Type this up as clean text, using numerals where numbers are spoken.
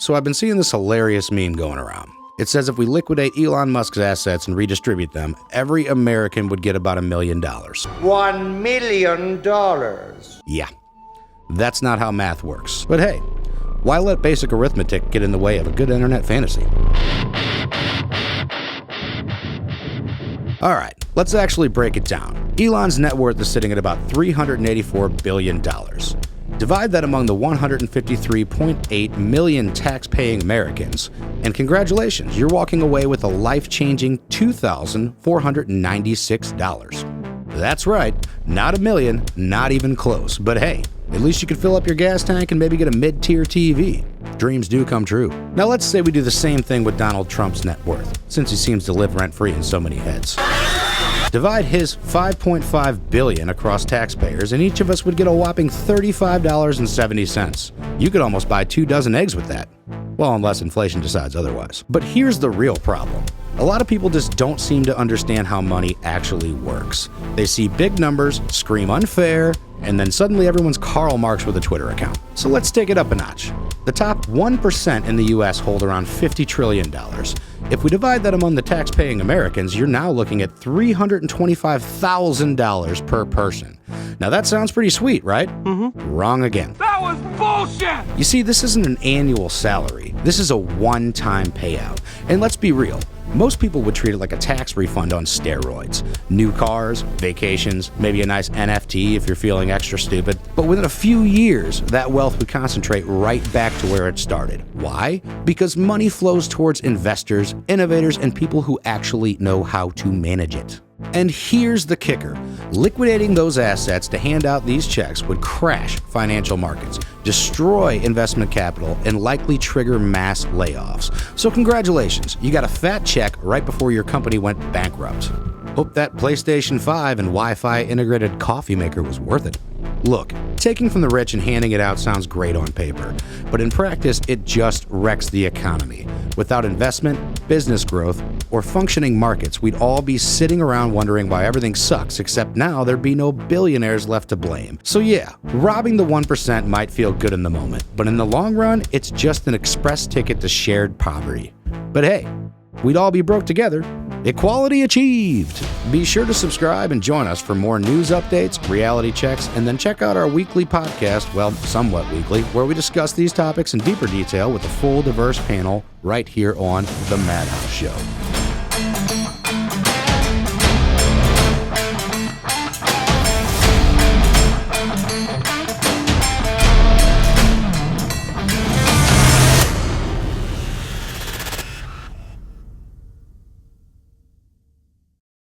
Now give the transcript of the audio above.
So I've been seeing this hilarious meme going around. It says if we liquidate Elon Musk's assets and redistribute them, every American would get about $1 million. $1 million? Yeah, that's not how math works. But hey, why let basic arithmetic get in the way of a good internet fantasy? All right, let's actually break it down. Elon's net worth is sitting at about $384 billion. Divide that among the 153.8 million tax-paying Americans, and congratulations, you're walking away with a life-changing $2,496. That's right, not $1 million, not even close. But hey, at least you could fill up your gas tank and maybe get a mid-tier TV. Dreams do come true. Now let's say we do the same thing with Donald Trump's net worth, since he seems to live rent-free in so many heads. Divide his $5.5 billion across taxpayers, and each of us would get a whopping $35.70. You could almost buy 2 dozen eggs with that. Well, unless inflation decides otherwise. But here's the real problem. A lot of people just don't seem to understand how money actually works. They see big numbers, scream unfair, and then suddenly everyone's Karl Marx with a Twitter account. So let's take it up a notch. The top 1% in the US hold around $50 trillion. If we divide that among the tax-paying Americans, you're now looking at $325,000 per person. Now that sounds pretty sweet, right? Wrong again. That was bullshit! You see, this isn't an annual salary. This is a one-time payout. And let's be real. Most people would treat it like a tax refund on steroids. New cars, vacations, maybe a nice NFT if you're feeling extra stupid. But within a few years, that wealth would concentrate right back to where it started. Why? Because money flows towards investors, innovators, and people who actually know how to manage it. And here's the kicker. Liquidating those assets to hand out these checks would crash financial markets, destroy investment capital, and likely trigger mass layoffs. So congratulations, you got a fat check right before your company went bankrupt. Hope that PlayStation 5 and Wi-Fi integrated coffee maker was worth it. Look, taking from the rich and handing it out sounds great on paper, but in practice, it just wrecks the economy. Without investment, business growth, or functioning markets, we'd all be sitting around wondering why everything sucks, except now there'd be no billionaires left to blame. So yeah, robbing the 1% might feel good in the moment, but in the long run, it's just an express ticket to shared poverty. But hey, we'd all be broke together. Equality achieved! Be sure to subscribe and join us for more news updates, reality checks, and then check out our weekly podcast, well, somewhat weekly, where we discuss these topics in deeper detail with a full diverse panel right here on The Madhouse Show.